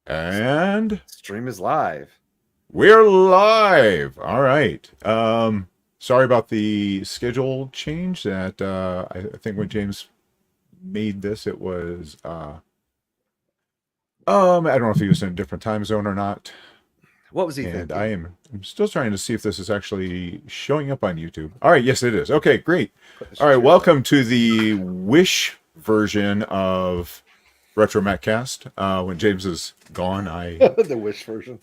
And Stream is live. we're live. All right. Sorry about the schedule change. That I think when James made this, it was I don't know if he was in a different time zone or not. What was he And thinking? I'm still trying to see if this is actually showing up on YouTube. All right, yes, it is. Okay, great. Put this All right, chair back. welcome to the Wish version of RetroMacCast. When James is gone, I The Wish version.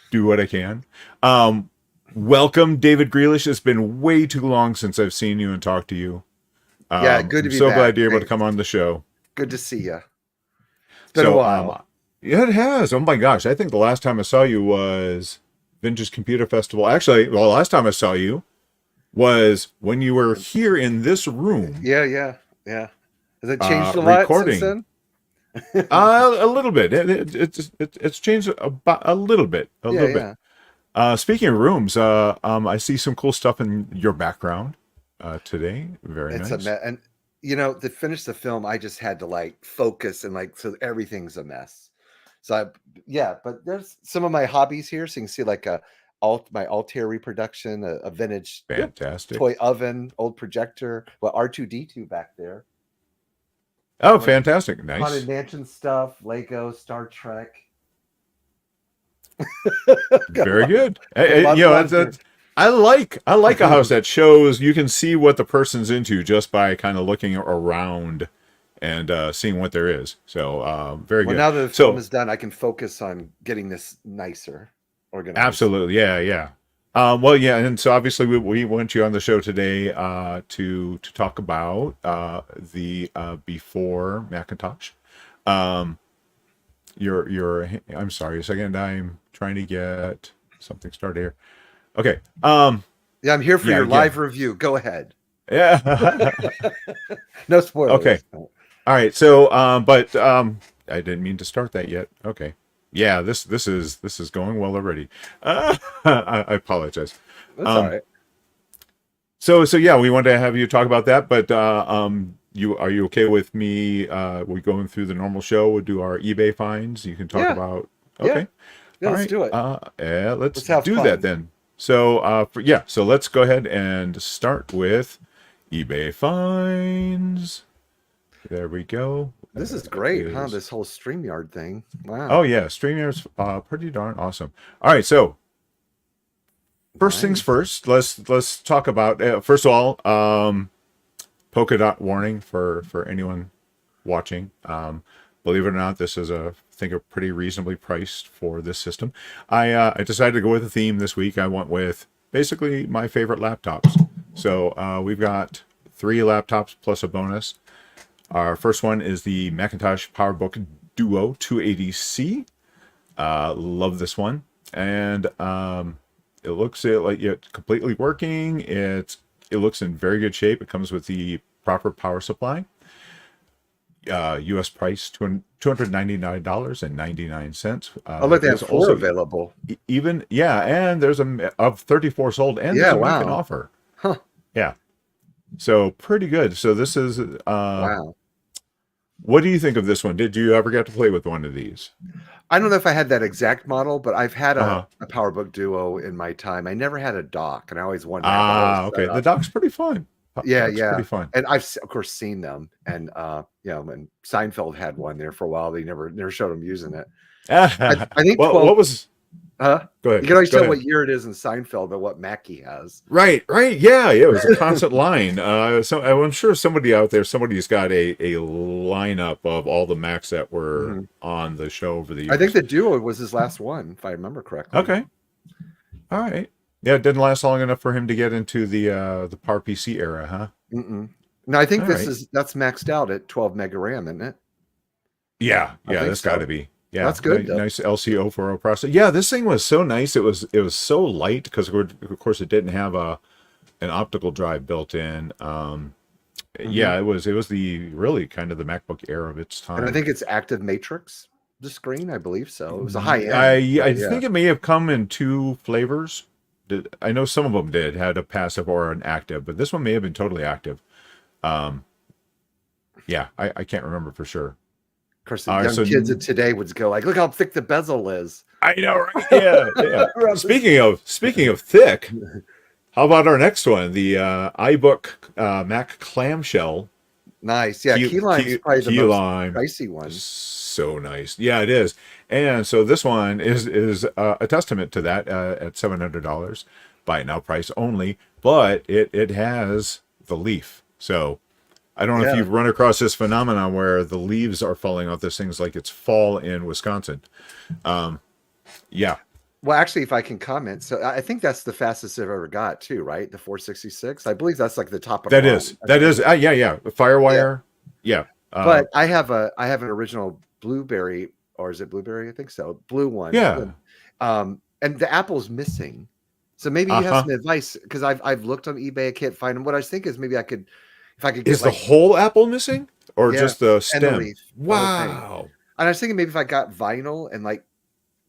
do what I can. Um, welcome, David Grealish. It's been way too long since I've seen you and talked to you. Yeah, good to I'm be so back. glad you're able to Thanks. come on the show. Good to see you. It's been a So, while. yeah, it has. Oh my gosh, I think the last time I saw you was Vintage Computer Festival. Actually, well, last time I saw you was when you were here in this room, Yeah. Has it changed a lot since recording. then? A little bit. It's changed about a little bit. A Yeah, little bit. yeah. Speaking of rooms, I see some cool stuff in your background today. Very It's a nice. mess. And to finish the film, I just had to focus and so everything's a mess. So yeah, but there's some of my hobbies here. So you can see my Altair reproduction, a vintage Fantastic. toy oven, old projector, well, R2D2 back there. Oh, Like fantastic. Haunted Nice. Mansion stuff, Lego, Star Trek. got a Very lot, good. got a lot, lot here. I like a house that shows you can see what the person's into just by kind of looking around and seeing what there is. So very Well, good. now that the film So is done, I can focus on getting this nicer, organized. absolutely, yeah, yeah. Well, yeah, and so obviously we want you on the show today to talk about the before Macintosh. Um, your I'm sorry, a second. I'm trying to get something started here. Okay. Yeah, I'm here for Yeah, your yeah, live review. Go ahead. yeah. No Okay. spoilers. All right. So, but I didn't mean to start that yet. Okay. Yeah, this is going well already. I apologize. That's all Um, right. so yeah, we wanted to have you talk about that, but you okay with me? We're going through the normal show. We'll do our eBay finds. You can talk Yeah, about. yeah, Okay. yeah. All Let's right. do it. Yeah, let's Let's have do that fun. then. So yeah, so let's go ahead and start with eBay finds. There we go. This is That great, huh? is. This whole StreamYard thing. Wow. Oh yeah, StreamYard's pretty darn awesome. All right, so first things Nice. first. Let's talk about first of all, polka dot warning for anyone watching. Believe it or not, this is I think a pretty reasonably priced for this system. I decided to go with a theme this week. I went with basically my favorite laptops. So we've got three laptops plus a bonus. Our first one is the Macintosh PowerBook Duo 280C. Love this one, and it looks like it's completely working. It looks in very good shape. It comes with the proper power supply. U.S. price $299.99. Oh, look, they have There's four also available. even yeah, and there's a of 34 sold, and there's Yeah. a week in Wow. offer. Huh. Yeah, so pretty good. So this is Wow. what do you think of this one? Did you ever get to play with one of these? I don't know if I had that exact model, but I've had Uh-huh. a PowerBook Duo in my time. I never had a dock, and I always wanted to have the whole Okay. The setup. doc's pretty fun. Yeah, Doc's yeah. pretty fun. And I've of course seen them, and and Seinfeld had one there for a while. They never showed him using it. I think Well, 12. what was? Huh? Go You ahead. can always Go tell ahead. what year it is in Seinfeld by what Mac he has. Right, right. Yeah, yeah. It was a constant line. So I'm sure somebody out there, somebody's got a lineup of all the Macs that were Mhm. on the show over the I think years. the Duo was his last one, if I remember correctly. Okay. All right. Yeah, it didn't last long enough for him to get into the PowerPC era, huh? Mm-mm. No, I think All right. that's maxed out at 12 mega RAM, isn't it? Yeah, I yeah. think That's got to so. be. Yeah, That's good though. nice LC040 processor. Yeah, this thing was so nice. It was so light because of course it didn't have a an optical drive built in. Hmm. Yeah, it was the really kind of the MacBook era of its And I time. think it's active matrix, the screen. I believe so. It was a high I end, but I yeah. think it may have come in two flavors. I know some of them did had a passive or an active, but this one may have been totally active. Um, yeah, I can't remember for sure. course, the All right, young so kids of today would go like, "Look how thick the bezel is." I know, right? Yeah, yeah. Around this- Speaking of thick, how about our next one, the iBook Mac clamshell Nice. Yeah, key lime's probably the key most lime. pricey one. So nice. Yeah, it is. And so this one is a testament to that at $700 buy it now price only, but it has the leaf. So I don't know if Yeah. you've run across this phenomenon where the leaves are falling off this thing's like it's fall in Wisconsin. Yeah, Well, actually, if I can comment, so I think that's the fastest I've ever got too, right? The 466. I believe that's like the top of the line. that is yeah. Yeah. Firewire. Yeah. But I have an original blueberry, or is it blueberry? I think so. Blue one. Yeah. And the apple's missing. So maybe you have Uh-huh. some advice because I've looked on eBay, I can't find them. What I was thinking is maybe if I could get Is the like whole apple missing or yeah, just the and the stem? leaf, the whole thing. Wow. And I was thinking maybe if I got vinyl and like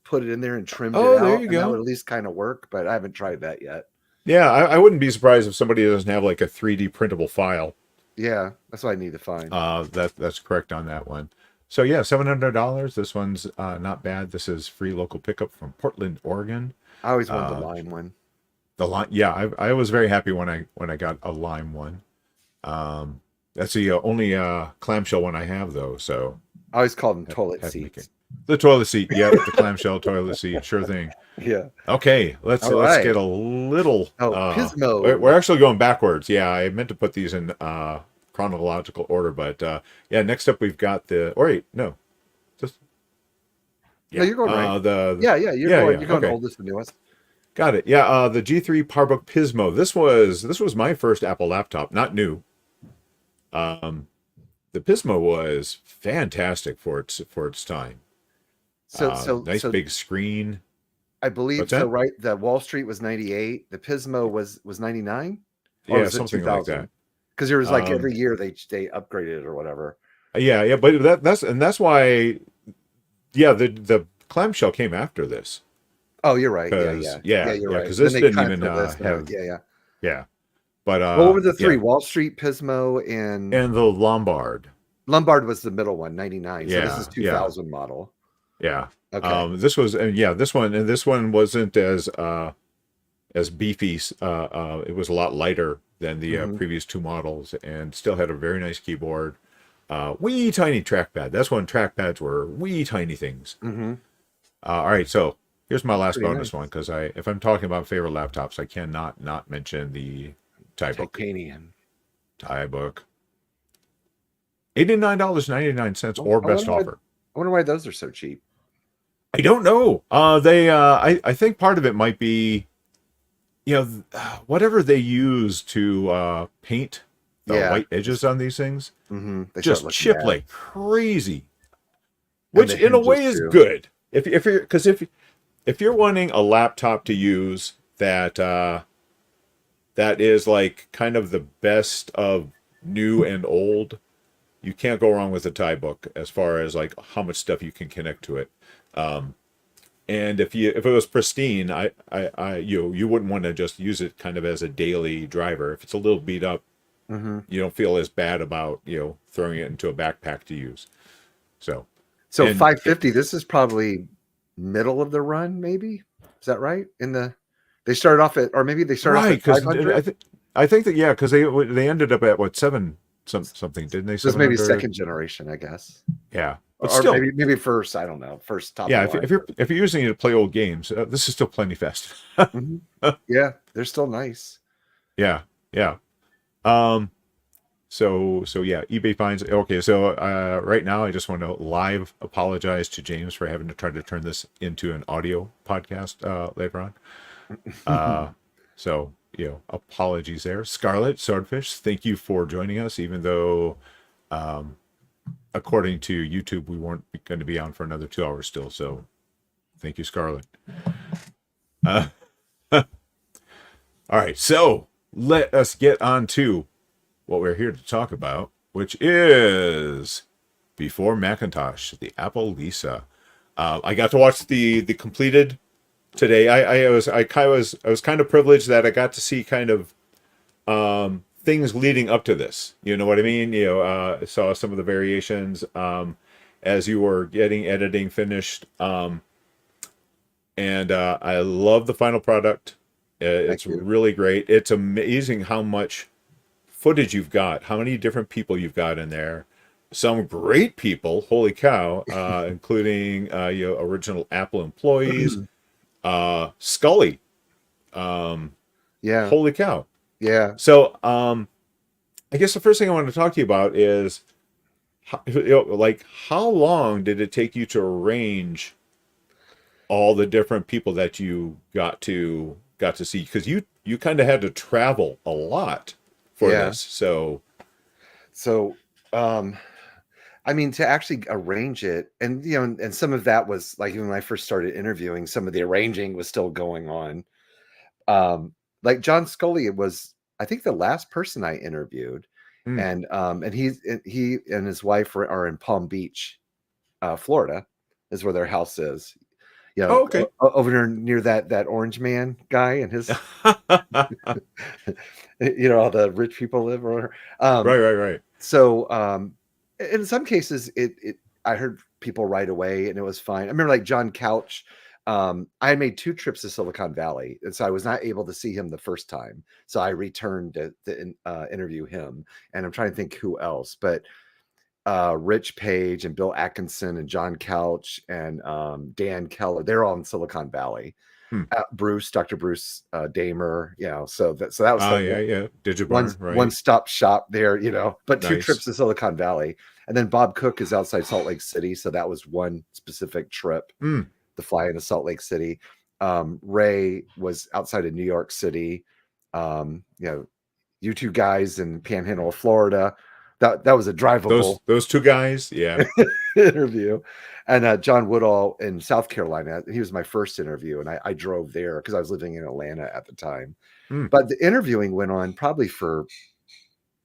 put it in there and trimmed it Oh, there out, you and that would go. at least kind of work. But I haven't tried that yet. Yeah, I wouldn't be surprised if somebody doesn't have like a 3D printable file. Yeah, that's what I need to find. That's correct on that one. So yeah, $700. This one's not bad. This is free local pickup from Portland, Oregon. I always wanted the Uh, lime one. the lime, yeah, I was very happy when I got a lime one. That's the only clamshell one I have though. So I always call them toilet had to make seats. the toilet seat. Yeah, the clamshell toilet seat. Sure thing. Yeah. Okay, let's All right. get a little. Oh, Pismo. We're actually going backwards. Yeah, I meant to put these in chronological order, but yeah. Next up, we've got the. Or wait, no, just No, you're going right. the Yeah, you're going okay. oldest to newest. Got it. Yeah, the G3 PowerBook Pismo. This was my first Apple laptop, not new. The Pismo was fantastic for its time. Nice big screen. I believe What's so. that? Right, the Wall Street was 98. The Pismo was 99, or Yeah, was it something like 2000? that. Because there was like Um, every year they upgraded it or whatever. Yeah, but that's why. Yeah, the clamshell came after this. Oh, you're right. Yeah, 'Cause- yeah, yeah, you're yeah, right. 'cause Then this they didn't cut even, the list and have- yeah. Yeah, but What were the three? yeah. Wall Street, Pismo, and And the Lombard. Lombard was the middle one, 99. So this Yeah, is yeah. 2000 model. Yeah. Okay. This was this one wasn't as beefy. It was a lot lighter than the Mhm. previous two models, and still had a very nice keyboard. Wee tiny trackpad. That's when trackpads were wee tiny things. Mm-hmm. All right, so here's my last Pretty bonus nice. one because if I'm talking about favorite laptops, I cannot not mention the Tybook. Titanium. Tybook. $89.99 or I best wonder why- offer. I wonder why those are so cheap. I don't know. I think part of it might be, whatever they use to paint the Yeah. white edges on these things, Mm-hmm. They just start looking chip bad. like crazy. And Which the in a hinges, way is too. good. If you're wanting a laptop to use that is like kind of the best of new and old, you can't go wrong with a Tybook as far as like how much stuff you can connect to it. And if it was pristine, you wouldn't want to just use it kind of as a daily driver. If it's a little beat up, Mm-hmm. you don't feel as bad about throwing it into a backpack to use. So So and 550. This is probably middle of the run, maybe. Is that right? They started off at, or maybe they started off right, at because 500. I think that because they ended up at what something, didn't they? This is maybe 700? second generation, I guess, Yeah, but or still, maybe first. I don't know. First top. yeah. Of the line. If you're using it to play old games, this is still plenty fast. Mhm. Yeah, they're still nice. Yeah, yeah. So yeah, eBay finds. Okay, so right now I just want to live apologize to James for having to try to turn this into an audio podcast later on. So apologies there. Scarlet Swordfish, thank you for joining us, even though according to YouTube we weren't going to be on for another 2 hours still. So thank you, Scarlet. All right, so let us get on to what we're here to talk about, which is Before Macintosh, the Apple Lisa. I got to watch the completed today. I was kind of privileged that I got to see kind of things leading up to this. You know what I mean? Saw some of the variations, as you were getting editing finished. And I love the final product. Thank It's you. really great. It's amazing how much footage you've got, how many different people you've got in there. Some great people, holy cow, including original Apple employees, Scully, Yeah, holy cow. yeah, So I guess the first thing I want to talk to you about is like how long did it take you to arrange all the different people that you got to see, because you kind of had to travel a lot for yeah. this. So So, um, I mean, to actually arrange it, and and some of that was like even when I first started interviewing, some of the arranging was still going on. Um, like John Scully was, I think, the last person I interviewed, hmm. and he and his wife are in Palm Beach, Florida, is where their house is. Oh, okay. Over there near that orange man guy and his, all the rich people live over. Right, right, right. So, in some cases, it I heard people right away, and it was fine. I remember like John Couch. I had made 2 trips to Silicon Valley, and so I was not able to see him the first time. So I returned to interview him, and I'm trying to think who else, but Rich Page and Bill Atkinson and John Couch and Dan Keller, they're all in Silicon Valley. Hmm. Dr. Bruce Damer, so that was the Yeah, yeah. one Digibar, right. one-stop shop there, but 2 trips Nice. to Silicon Valley. And then Bob Cook is outside Salt Lake City, so that was one specific trip Hmm. to fly into Salt Lake City. Ray was outside of New York City. Um, you know, you two guys in Panhandle of Florida. That was a drivable Those two guys, yeah. interview. And John Woodall in South Carolina. He was my first interview, and I drove there because I was living in Atlanta at the time. Hmm. But the interviewing went on probably for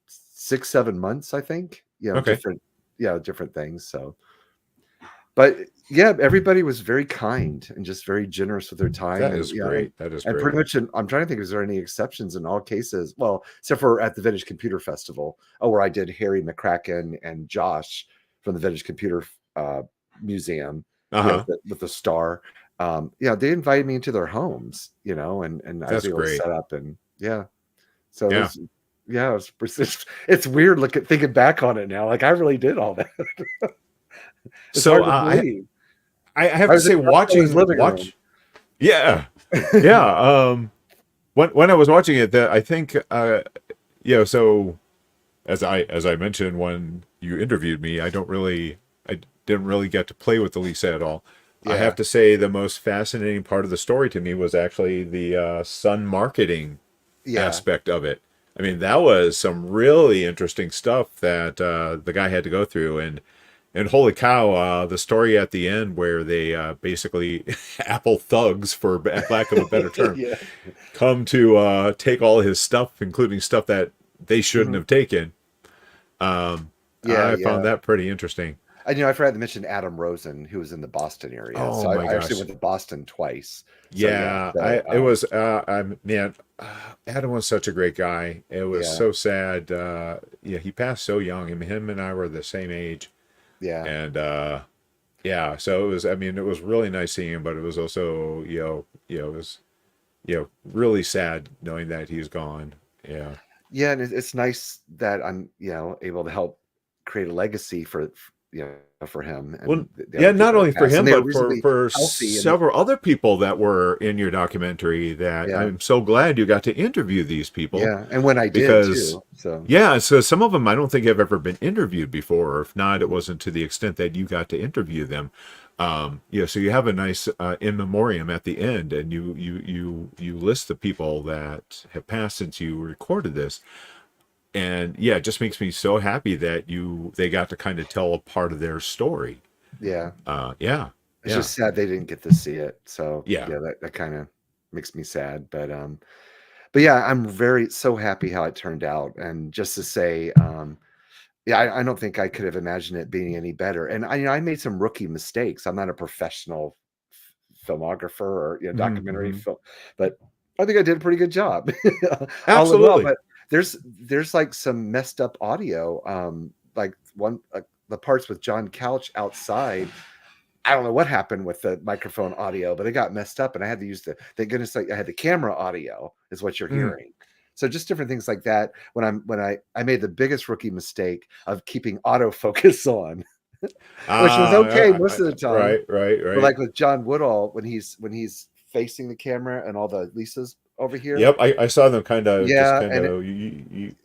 6, 7 months, I think, Okay. different things. So, but yeah, everybody was very kind and just very generous with their time. That And, is great. That is and great. pretty much, I'm trying to think, is there any exceptions in all cases? Well, except for at the Vintage Computer Festival, where I did Harry McCracken and Josh from the Vintage Computer Museum, Uh-huh. with the star. They invited me into their homes, and I was That's able to great. set up, and yeah. So Yeah. it's weird thinking back on it now. Like I really did all that. It's So hard to believe. I have I to was in say his living room. yeah. Yeah. When I was watching it, that I think so as I mentioned when you interviewed me, I didn't really get to play with the Lisa at all. I Yeah, have to say the most fascinating part of the story to me was actually the Sun marketing yeah, aspect of it. I mean, that was some really interesting stuff that the guy had to go through, and holy cow, the story at the end where they basically Apple thugs, for lack of a better term, yeah, come to take all his stuff, including stuff that they shouldn't mhm, have taken. yeah, I found yeah. that pretty interesting. I forgot to mention Adam Rosen, who was in the Boston area. Oh So my I actually gosh. went to Boston twice. So yeah, Yeah, so it was I'm man, Adam was such a great guy. It was yeah, so sad. Yeah, he passed so young. I mean, him and I were the same age, yeah. and yeah, so it was. I mean, it was really nice seeing him, but it was also it was really sad knowing that he's gone. Yeah. Yeah, and it's nice that I'm, able to help create a legacy for him Well, and the yeah, other not people only that for passed. And him, they were but reasonably for healthy and several other people that were in your documentary. That yeah, I'm so glad you got to interview these people, yeah. And when I did because too. So yeah, so some of them I don't think have ever been interviewed before, or if not, it wasn't to the extent that you got to interview them. So you have a nice in memoriam at the end, and you list the people that have passed since you recorded this, and yeah, it just makes me so happy that they got to kind of tell a part of their story. yeah. Yeah, It's yeah, just sad they didn't get to see it. So yeah. yeah, that kind of makes me sad. But yeah, I'm very so happy how it turned out. And just to say, yeah, I don't think I could have imagined it being any better. And I made some rookie mistakes. I'm not a professional filmographer or Hmm, documentary hmm. film, but I think I did a pretty good job, all in all. Absolutely. But there's like some messed up audio. Like one the parts with John Couch outside. I don't know what happened with the microphone audio, but it got messed up, and I had to use thank goodness I had the camera audio is what you're Mm. hearing. So just different things like that. When I made the biggest rookie mistake of keeping autofocus on, which was okay most of the time. Right, right, But right. like with John Woodall, when he's facing the camera and all the Lisas over here, Yep, I saw them kind of just yeah, kind and of you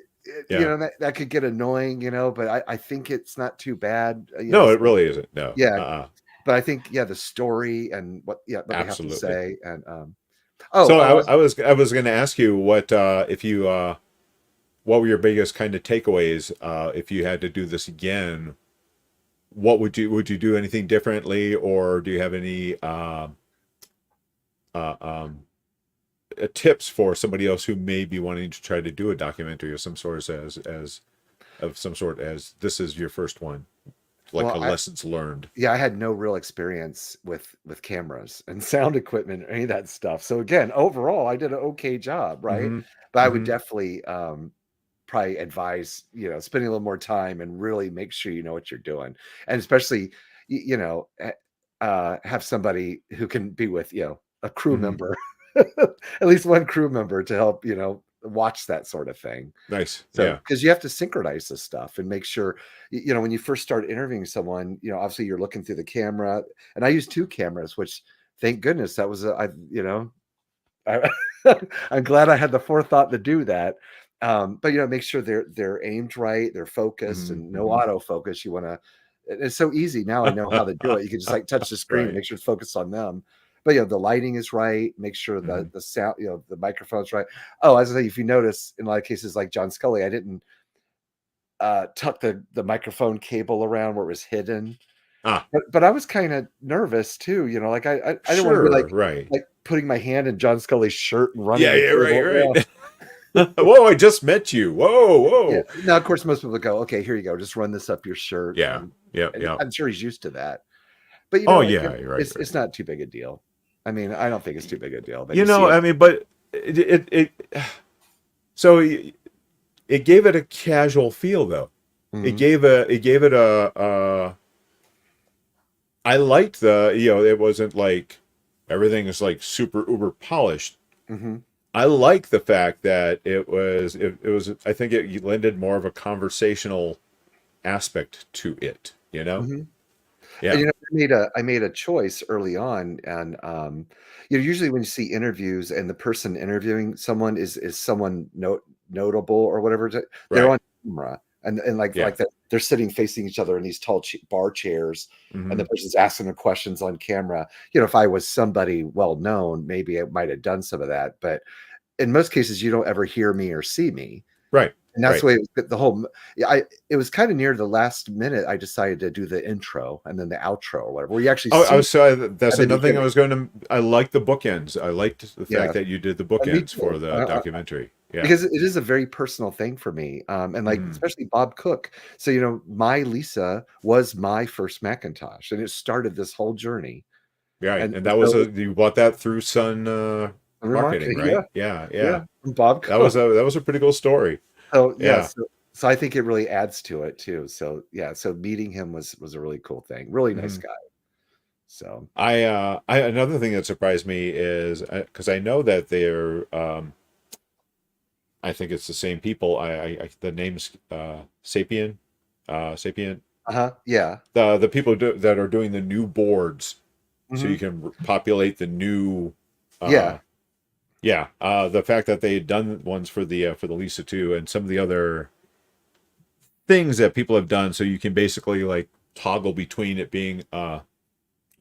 yeah. know that could get annoying, but I think it's not too bad, No, it really isn't. No. yeah. Uh-uh. But I think the story and what they have to Absolutely. say and So I was, I was going to ask you what if you what were your biggest kind of takeaways if you had to do this again? What would you do anything differently, or do you have any uh, um, tips for somebody else who may be wanting to try to do a documentary of some sort as of some sort as this is your first one, like well a I lessons learned? yeah, I had no real experience with cameras and sound equipment or any of that stuff. So again, overall, I did an okay job, right? Mm-hmm. But I would Mm-hmm. definitely probably advise, spending a little more time and really make sure you know what you're doing. And especially, have somebody who can be with, a crew Mm-hmm. member, at least one crew member to help, watch that sort of thing. Nice. So, Yeah. because you have to synchronize this stuff and make sure, when you first start interviewing someone, obviously you're looking through the camera, and I use two cameras, which thank goodness that was, I, I'm glad I had the forethought to do that. But make sure they're aimed right, they're focused, Mm-hmm. and no Mm-hmm. autofocus. You want to. It's so easy now. I know how to do it. You can just like touch the screen and Right. make sure it's focused on them. But the lighting is right. Make sure Mm-hmm. the sound, the microphone's right. Oh, as I say, if you notice, in a lot of cases, like John Scully, I didn't tuck the microphone cable around where it was hidden. Ah, But I was kind of nervous too. Like I didn't want to be sure. Right. like putting my hand in John Scully's shirt and running Yeah. the Yeah. Right. cable. Yeah. Right. Whoa! I just met you. Whoa! Yeah. Whoa! Now, of course, most people go, okay, here you go. Just run this up your shirt. Yeah. And, Yep. and Yep. I'm sure he's used to that. But, Oh yeah. Right. Right. it's not too big a deal. I mean, I don't think it's too big a deal. But You you see know, it. I mean, but so it gave it a casual feel though. Mhm, It gave it I liked it wasn't like everything is like super uber polished. mhm, I like the fact that it was I think it lended more of a conversational aspect to it, you know? mhm. And, Yeah. I made a choice early on, and usually when you see interviews and the person interviewing someone is someone notable or whatever, they're Right. on camera, and Yeah. like that they're sitting facing each other in these tall bar chairs, and Hmm. the person's asking the questions on camera. If I was somebody well known, maybe I might have done some of that, but in most cases, you don't ever hear me or see me. Right. And that's Right. the way the whole yeah, it was kinda near the last minute I decided to do the intro and then the outro or whatever, where you actually Oh, I see was so that's at the another thing I beginning. was going to. I like the bookends. I liked the fact Yeah, that you did the me bookends for too. the documentary. Yeah. Because it is a very personal thing for me, and, like, Hmm. especially Bob Cook. So, my Lisa was my first Macintosh, and it started this whole journey, Right. and And that was so you bought that through Sun Marketing, remarkably right? yeah, Yeah. yeah, Yeah. from Bob Cook. That was a pretty cool story. So, yeah, Yeah. so I think it really adds to it too. So, yeah, so meeting him was a really cool thing. Really nice Mhm. guy. So, I another thing that surprised me is because I know that they're I think it's the same people. The name's Sapient. yeah, The people that are doing the new boards, so you mhm, can populate the new. yeah. Uh, yeah, the fact that they had done ones for the Lisa 2 and some of the other things that people have done, so you can basically like toggle between it being a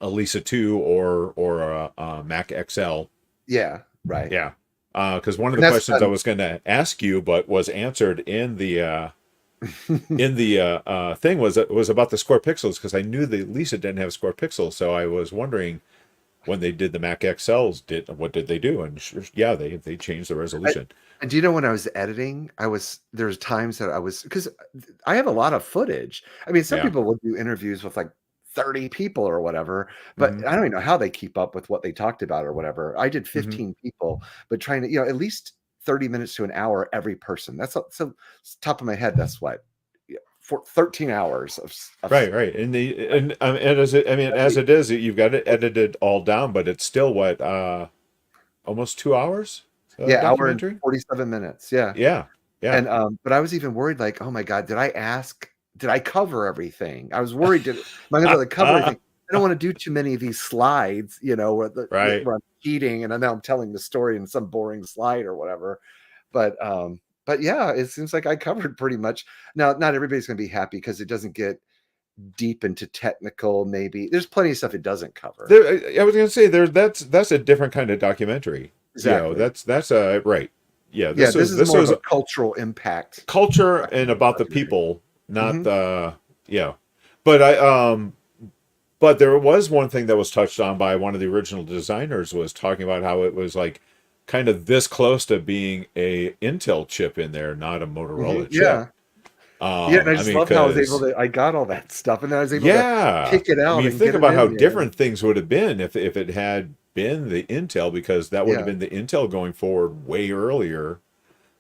Lisa 2 or a Mac XL. Yeah, right. Yeah. Because one of And the that's questions I was going to ask you, but was answered done. in the thing was about the square pixels because I knew the Lisa didn't have square pixels, so I was wondering when they did the Mac XLs, what did they do? And sure, yeah, they changed the I resolution. and do you know when I was editing, there's times that I was because I have a lot of footage. I mean, some Yeah. people will do interviews with, like, 30 people or whatever, but Hmm. I don't even know how they keep up with what they talked about or whatever. I did Hmm. 15 people, but trying to, at least 30 minutes to an hour every person. That's so top of my head, that's what? for 13 hours of Right. And as it is, you've got it edited all down, but it's still what almost 2 hours yeah, hour and documentary. 47 minutes. Yeah. Yeah, yeah. And but I was even worried, like, oh my God, did I cover everything? I was worried, am I gonna be able to cover everything? I don't want to do too many of these slides, Right. where I'm cheating and now I'm telling the story in some boring slide or whatever. But yeah, it seems like I covered pretty much. Now, not everybody's gonna be happy because it doesn't get deep into technical, maybe. There's plenty of stuff it doesn't cover. I was gonna say that's a different kind of documentary. Exactly. That's a right. Yeah, Yeah, this is this more of was a cultural impact culture and about the documentary. people, not Mhm. the yeah. But but there was one thing that was touched on by one of the original designers was talking about how it was like kind of this close to being a Intel chip in there, not a Mhm. Motorola chip. Yeah. Yeah, and I I just mean, love how because I got all that stuff, and then I was able to yeah, pick it I out mean, and think get it about how in there. different things would have been if it had been the Intel, because that would have Yeah. been the Intel going forward way earlier.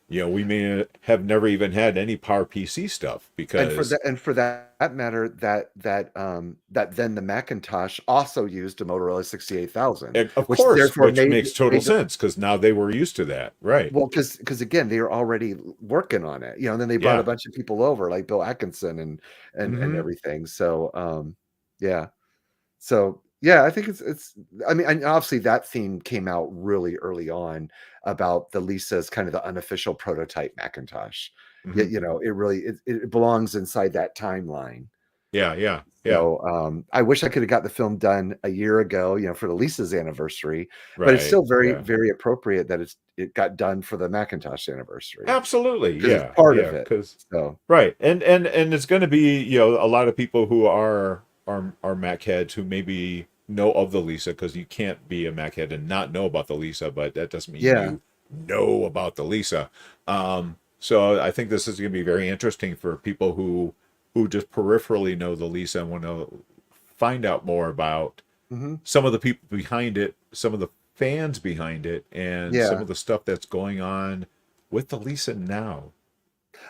We may have never even had any Power PC stuff because, And for that matter, that then the Macintosh also used a Motorola 68,000, of which course, therefore which makes total made the sense because now they were used to that, right? well, because again, they were already working on it, and then they brought a Yeah. bunch of people over, like Bill Atkinson and Hmm. everything. So, yeah. So, yeah, I think it's I mean, and obviously that theme came out really early on about the Lisa's kind of the unofficial prototype Macintosh. Yeah, Hmm. it really it belongs inside that timeline. Yeah. So, I wish I could have got the film done a year ago, for the Lisa's anniversary, but it's Right. still very, Yeah. very appropriate that it got done for the Macintosh anniversary Absolutely. because it's Yeah. part of Yeah. it. Because So, right, and it's going to be a lot of people who are Mac heads who maybe know of the Lisa, because you can't be a Mac head and not know about the Lisa, but that doesn't mean yeah. you know about the Lisa. So I think this is going to be very interesting for people who just peripherally know the Lisa and want to find out more about Mhm. some of the people behind it, some of the fans behind it, and some Yeah. of the stuff that's going on with the Lisa now.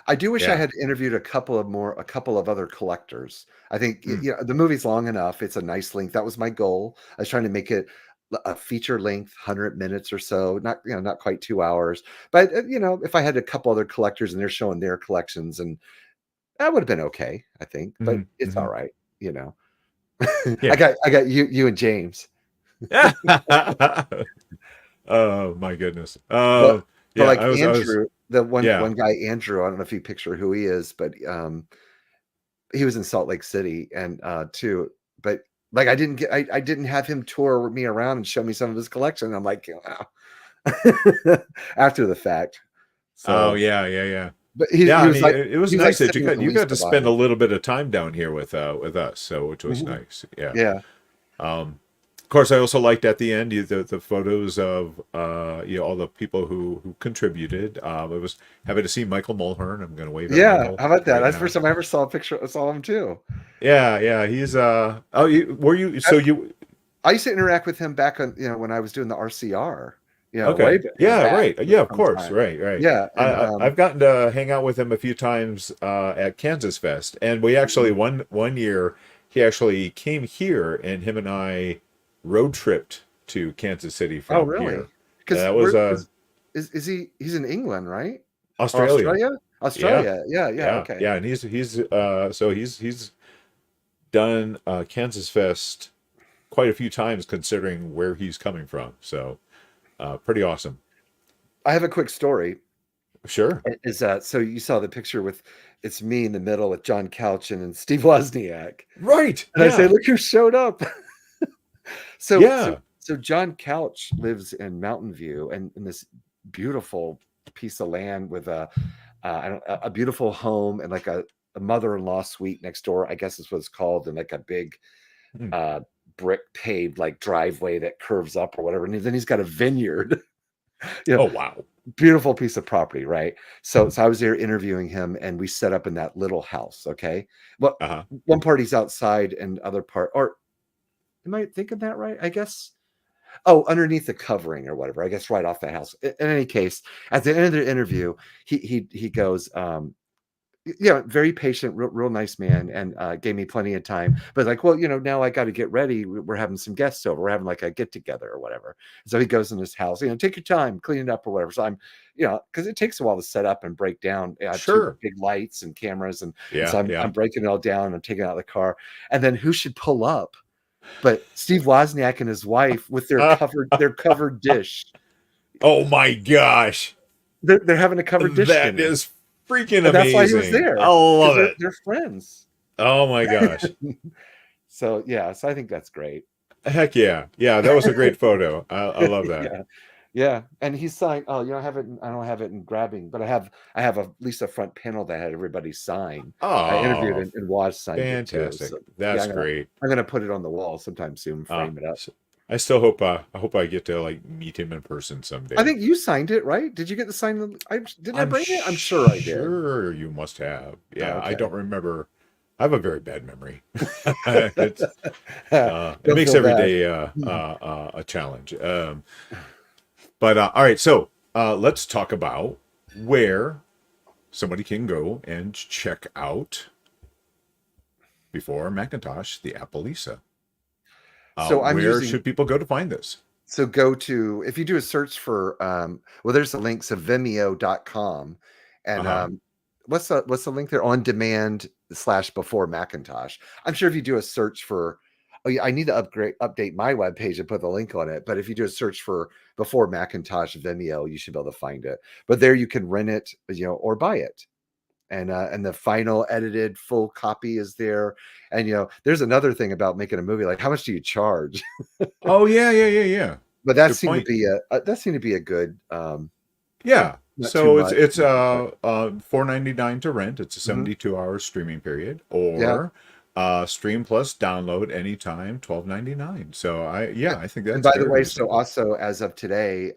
I do wish I Yeah. had interviewed a couple of other collectors. I think Mm. the movie's long enough. It's a nice length. That was my goal. I was trying to make it a feature length, 100 minutes or so, not quite 2 hours. But if I had a couple other collectors and they're showing their collections, and that would have been okay, I think. But Hmm. it's all Hmm. right. Yeah. I got you and James. Oh my goodness. But Yeah, like I was Andrew, the yeah. one guy Andrew, I don't know if you picture who he is, but he was in Salt Lake City and too. But like I didn't have him tour me around and show me some of his collection. I'm like, wow. After the fact. Oh So, yeah. but Yeah, he I was mean, like it was nice that sitting with the you got to Lisa spend a body. little bit of time down here with us, so which was Mhm. nice. Yeah. Yeah. Of course, I also liked at the end the photos of all the people who contributed. It was happy to see Michael Mulhern. I'm going to wave at Yeah. Michael How about that? right That's the now. first time I ever saw a picture. I saw him too. Yeah, he's were you I, so you I used to interact with him back on, when I was doing the RCR, way okay. Yeah, back right. Yeah, of some course. time. Right. Yeah. And I've gotten to hang out with him a few times at Kansas Fest, and we actually mhm. one year he actually came here, and him and I road tripped to Kansas City Oh, from here. really? Because That was where is he's in England, right? Or Australia. Australia? Yeah, Australia. Yeah, okay. and he's done Kansas Fest quite a few times considering where he's coming from. So pretty awesome. I have a quick story. Sure. Is that so you saw the picture with it's me in the middle with John Couchen and Steve Wozniak. Right. And I say, Yeah. "Look who showed up." So so Yeah. so John Couch lives in Mountain View and in this beautiful piece of land with I don't a beautiful home and like a mother-in-law suite next door, I guess is what it's called, and like a big Mm. uh brick paved like driveway that curves up or whatever. And then he's got a vineyard. you know, Oh wow. Beautiful piece of property, right? So I was there interviewing him and we set up in that little house. Okay. Well, Uh-huh. one party's outside and other part, or am I thinking that right? I guess. Oh, underneath the covering or whatever. I guess right off the house. In any case, at the end of the interview, he goes, Yeah, very patient, real nice man, and gave me plenty of time. But like, well, now I got to get ready. We're having some guests over. We're having like a get together or whatever. So he goes in his house. Take your time, clean it up or whatever. So I'm, because it takes a while to set up and break down. I have two Sure. big lights and cameras, and so Yeah, I'm yeah. breaking it all down. And I'm taking it out of the car, and then who should pull up? But Steve Wozniak and his wife with their covered dish. Oh my gosh. They're having a covered dish That dinner, is freaking and that's why he was amazing. I there because love they're it. they're friends. Oh my gosh. So yeah, so I think that's great. Heck yeah. Yeah, that was a great photo. I love that. Yeah, yeah, and he signed. Oh, I don't have it in grabbing, but I have at least a front panel that had everybody sign. I interviewed Oh, and Waz signed it too. fantastic. So yeah, That's great. I'm gonna put it on the wall sometime soon, Uh, frame it up. I still hope I hope I get to like meet him in person I someday. think you signed it, right? Did you get to sign the? Didn't I I'm bring it? I'm sure I did. sure you must have. Oh, Yeah, I okay. don't remember. I have a very bad memory. It's it Don't makes feel every bad. day a challenge. But all right, so let's talk about where somebody can go and check out before Macintosh the Apple Lisa. So I'm Where using should people go to find this? So go to if you do a search for well, there's the link to vimeo.com Uh and huh. what's the link there? On demand / before Macintosh. I'm sure if you do a search for oh yeah, I need to update my webpage and put the link on it. But if you do a search for before Macintosh Vimeo, you should be able to find it. But there you can rent it, or buy it. And the final edited full copy is there. And there's another thing about making a movie, like how much do you charge? Oh yeah, yeah, yeah, yeah. But that Good seemed to point. be a good, Yeah. not too So it's much, it's but $4.99 to rent. It's a mhm, 72-hour streaming period, yeah, or stream plus download anytime, $12.99. So I think and that's by the very way, so reasonable. also as of today,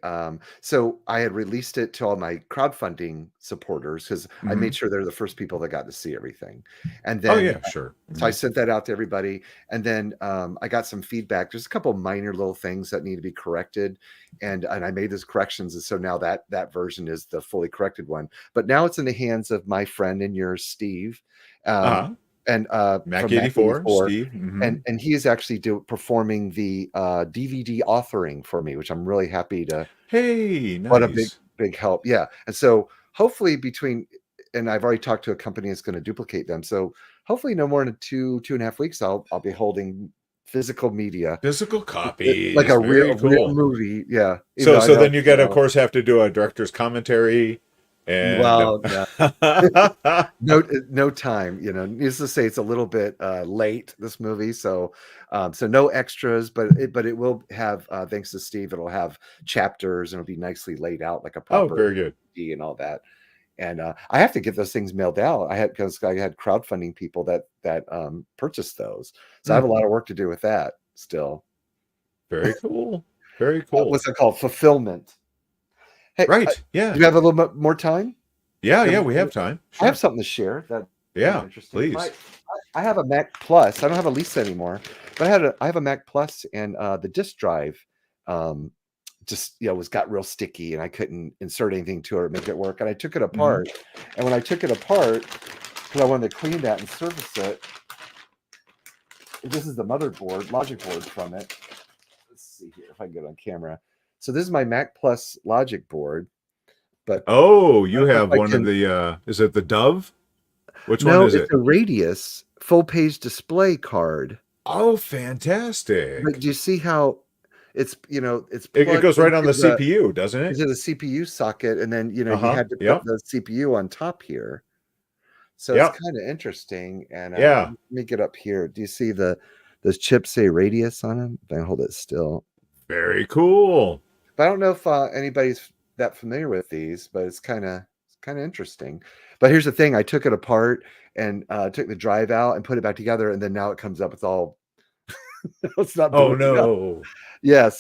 so I had released it to all my crowdfunding supporters because I Hmm. made sure they're the first people that got to see everything, and Oh then yeah, sure. so I Hmm. sent that out to everybody, and then I got some feedback. There's a couple minor little things that need to be corrected, and I made those corrections, and so now that version is the fully corrected one. But now it's in the hands of my friend and yours, Steve, um, Uh-huh. and Mac from Mac 84, 84, Steve. Hmm. and he is actually performing the DVD authoring for me, which I'm really happy to. Hey, What a big nice. big help, yeah. And so hopefully and I've already talked to a company that's going to duplicate them. So hopefully no more than 2.5 weeks, I'll be holding physical media, Physical like copies. a real Very a real cool. movie. Yeah, even So though I so know, then you got to of course have to do a director's commentary and well, no, no time. Needless to say, it's a little bit late, this movie. So no extras, but it will have, thanks to Steve, it'll have chapters and it'll be nicely laid out like a oh, proper very good. DVD and all that. And I have to get those things mailed out. Because I had crowdfunding people that purchased those, so I have Mm, a lot of work to do with that still. very cool. Very cool. What's it called? Fulfillment. Hey, Right. do Yeah. you have a little bit more time? Yeah, Then yeah, we have time. I have Sure. something to share that kind of Yeah, interesting. please. I have a Mac Plus. I don't have a Lisa anymore, but I have a Mac Plus, and the disk drive um, just was got real sticky, and I couldn't insert anything to it or make it work. And I took it Hmm. apart, and when I took it apart, because I wanted to clean that and service it, this is the motherboard, logic board from it. Let's see here if I can get it on camera. So this is my Mac Plus logic board, but Oh, I you don't know if have I one of can. the is it the Dove? Which one No, is it's it? a Radius full page display card. Oh, But fantastic. do you see how it's It plugged goes right on the CPU, doesn't it? into the CPU socket, and then you Uh-huh. had to put Yep. the CPU on top here. So it's Yep. kind of interesting. And Yeah. let me get up here. Do you see those chips say Radius on them? If I hold it still. Very cool. But I don't know if anybody's that familiar with these, but it's kind of interesting. But here's the thing: I took it apart and took the drive out and put it back together, and then now it comes up with all it's not Oh booting up. no. Yeah,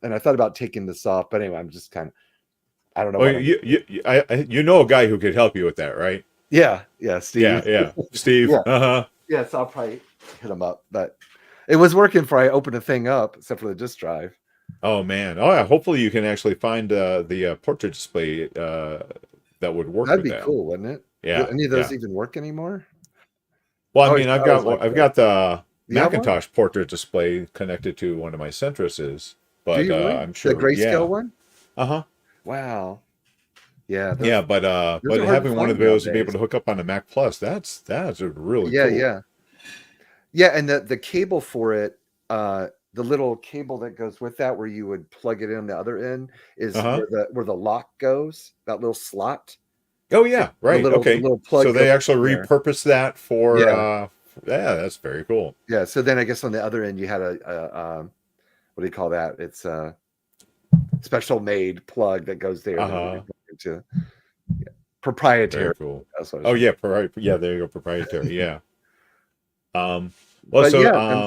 and I thought about taking this off, but anyway, I'm just kind of I don't know Oh, what I'm you know a guy who could help you with that, right? yeah, Yeah, Steve. yeah. Steve. Yeah, Uh-huh. yeah, so I'll probably hit him up, but it was working before I opened the thing up, except for the disk drive. Oh man. Oh yeah. Hopefully you can actually find the portrait display that would work That'd with be that. cool, wouldn't it? Do Yeah, any of those yeah. even work anymore? Well, I I always mean, thought it was like I've got the you have one? Macintosh portrait display connected to one of my centrises, Do but you really? I'm The sure, grayscale yeah. one? Uh-huh. Wow. Yeah, Yeah, those but are hard to having one find of those to be able nowadays. to hook up on a Mac Plus, that's really Yeah, cool. yeah. Yeah, and the cable for it, the little cable that goes with that where you would plug it in the other end is Uh-huh. where the lock goes, that little slot. Oh It yeah, right. the Okay. little So plug goes they actually there. repurpose that for Yeah, yeah, that's very cool. yeah, so then I guess on the other end you had what do you call that? It's a special made plug that goes there that you Uh-huh. plug into. Yeah. Very Proprietary. cool. That's what I was Oh trying yeah, yeah, there you go, proprietary. Yeah. Um well, but so yeah, and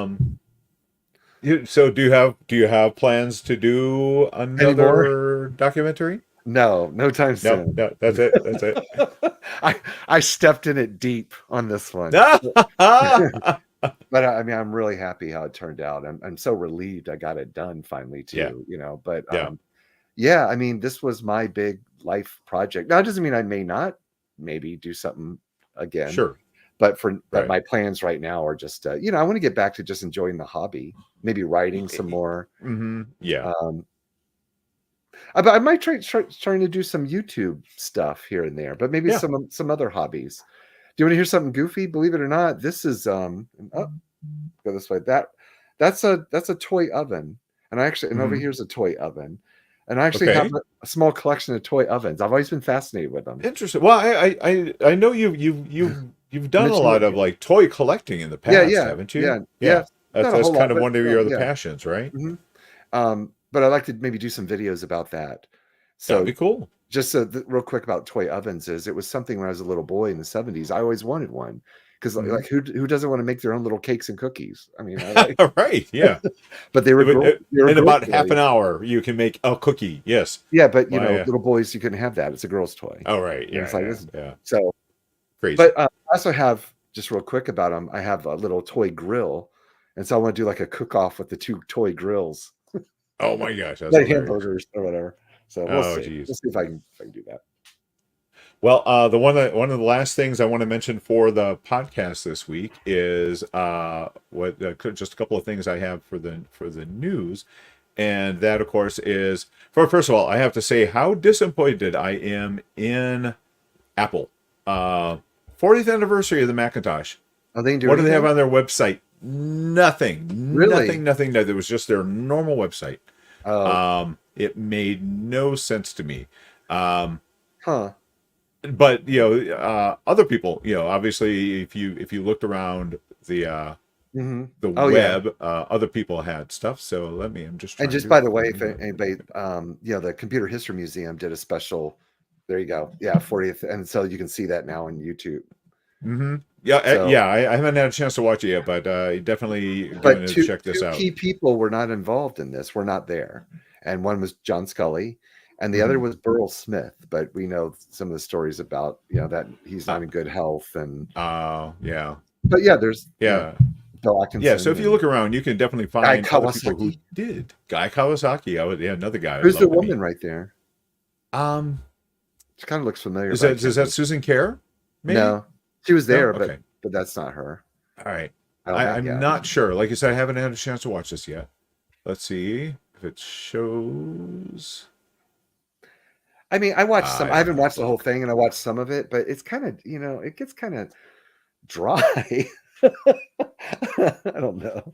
so do you have plans to do anymore? another documentary? No, no time No, soon. no, that's it. That's it. I stepped in it deep on this one. But I mean, I'm really happy how it turned out. I'm so relieved I got it done finally Yeah, too, you know. But yeah, yeah, I mean, this was my big life project. Now, it doesn't mean I may not maybe do something again, sure. but Right. my plans right now are just you know, I want to get back to just enjoying the hobby, maybe writing some more. Mm-hmm. Yeah. Um, but I might trying to do some YouTube stuff here and there, but maybe Yeah. some other hobbies. Do you want to hear something goofy? Believe it or not, this is oh, go this way. That's a toy oven, and I actually and over Hmm. here's a toy oven, and I actually have Okay. a small collection of toy ovens. I've always been fascinated with them. Interesting. Well, I know you've done a Mention lot what? of like toy collecting in the Yeah, past, yeah, haven't you? yeah, yeah. Yeah. Not a That's whole lot, kind of but one of your other yeah. passions, right? Mhm. But I'd like to maybe do some videos about that. That'd So be cool. just so real quick about toy ovens is it was something when I was a little boy in the 70s. I always wanted one because Hmm. like who doesn't want to make their own little cakes and cookies? I mean, I like, Right. Yeah. but they were In girl about half an toys. hour, you can make a cookie. Yes. Yeah, but you My know, little boys, you couldn't have that. It's a girl's toy. oh right. And it's Yeah, like yeah, this. yeah. So, Crazy. but I also have just real quick about them. I have a little toy grill, and so I want to do like a cook off with the two toy grills, Oh my gosh, that's like hilarious. hamburgers or whatever. So we'll Oh see. We'll geez. see if I can do that. Well, one of the last things I want to mention for the podcast this week is just a couple of things I have for the news, and that of course is for first of all, I have to say how disappointed I am in Apple. Uh, 40th anniversary of the Macintosh. Oh, they didn't do What do they have anything? on their website? Nothing, Really? nothing, nothing. Nothing. It was just their normal website. Oh, It made no sense to me. Um, huh. but other people, obviously, if you looked around Hmm. the Oh, yeah. web, other people had stuff. So I'm just And trying just to by the way, bring if it up anybody, here. you know, the Computer History Museum did a special. There you go. Yeah, 40th, and so you can see that now on YouTube. Mm-hmm. Yeah, So, yeah. I haven't had a chance to watch it yet, but definitely going but to check this two out. key people were not involved in this. Were not there, and one was John Scully, and the other Hmm. was Burl Smith. But we know some of the stories about that he's Uh, not in good health, and yeah, but yeah, there's yeah, Bill yeah. So Atkinson if you and look around, you can definitely Guy find other people who Kawasaki. did. Guy Kawasaki, yeah, another guy I'd Who's the love to woman meet. right there? Um, She kind of looks familiar, but I is can't that think. Susan Kerr? Maybe No, she was no. there, Okay, but that's not her. all right. I don't think. I'm Yeah. not sure. Like I said, I haven't had a chance to watch this yet. Let's see if it shows. I mean, I watched some. I I don't haven't know. watched the whole thing, and I watched some of it, but it's kind of, it gets kind of dry. I don't know.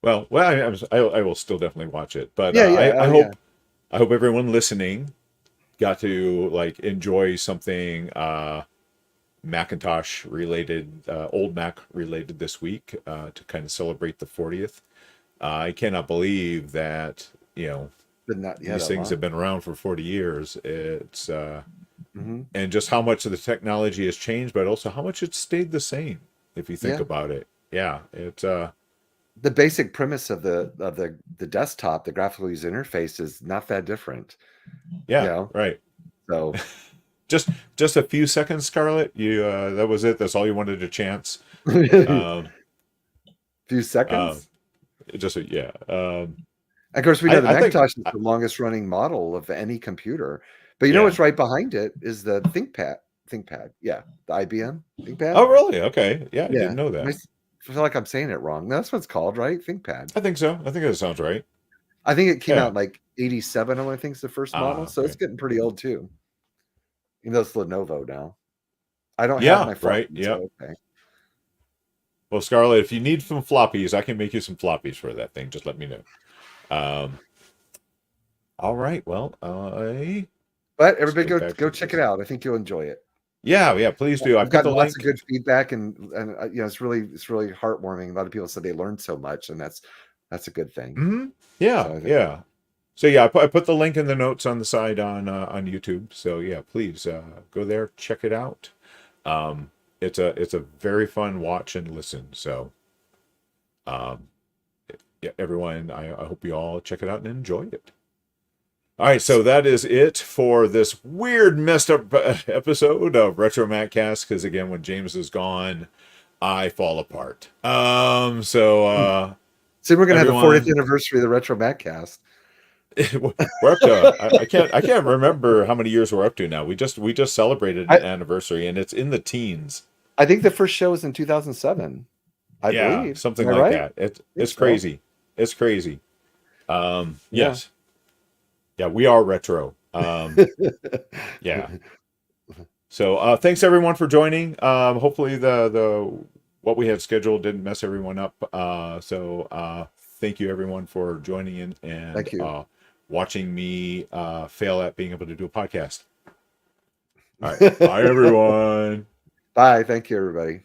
Well, I will still definitely watch it, but Yeah, yeah, oh yeah. I hope everyone listening got to like enjoy something Macintosh related, old Mac related this week to kind of celebrate the 40th. I cannot believe that But not yeah, these that things have long. been around for 40 years. It's Hmm. and just how much of the technology has changed, but also how much it's stayed the same if you think Yeah, about it. Yeah, it's the basic premise of the desktop, the graphical user interface, is not that different. You yeah, know, right. so Just a few seconds, Scarlett. You that was it. That's all you wanted a chance. few Um, um, seconds. yeah. Of course, we know the I think Macintosh is the longest running model of any computer, but you know yeah. what's right behind it is the ThinkPad, yeah, the IBM ThinkPad. Oh, really? Okay. Yeah, I Yeah, didn't know I that. feel like I'm saying it wrong. That's what it's called, right? ThinkPad. I think so. I think that sounds right. I think it came out Yeah. in, like, '87, I think is the first model, Ah, so it's okay. getting pretty old too, even though it's Lenovo now. I don't have Yeah, my right. floppies, Yep. so okay. Well, Scarlett, if you need some floppies, I can make you some floppies for that thing. Just let me know. Um, all right. Well, But let's everybody go back go to check it this. out. I think you'll enjoy it. Yeah, yeah, please do. I I've put the gotten lots of link. good feedback and you know, it's really heartwarming. A lot of people said they learned so much, and that's a good thing. Yeah, So I think yeah. So yeah, I put the link in the notes on the side on YouTube. So yeah, please go there, check it out. Um, it's a very fun watch and listen. So um, yeah, everyone, I hope you all check it out and enjoy it. All right, so that is it for this weird, messed up episode of RetroMacCast. Because again, when James is gone, I fall apart. so we're gonna have the 40th Everyone, anniversary of the Retro Maccast. we're up to I can't remember how many years we're up to now. We just celebrated an I anniversary, and it's in the teens. I think the first show was in 2007, I Yeah, believe. Am something I like right? that. I think It's so. crazy. It's crazy. Yeah. Yes. Yeah, we are retro. Yeah. So thanks everyone for joining. Hopefully the what we had scheduled didn't mess everyone up. Thank you everyone for joining in and Thank you. watching me fail at being able to do a podcast. All right. Bye everyone. Bye. Thank you, everybody.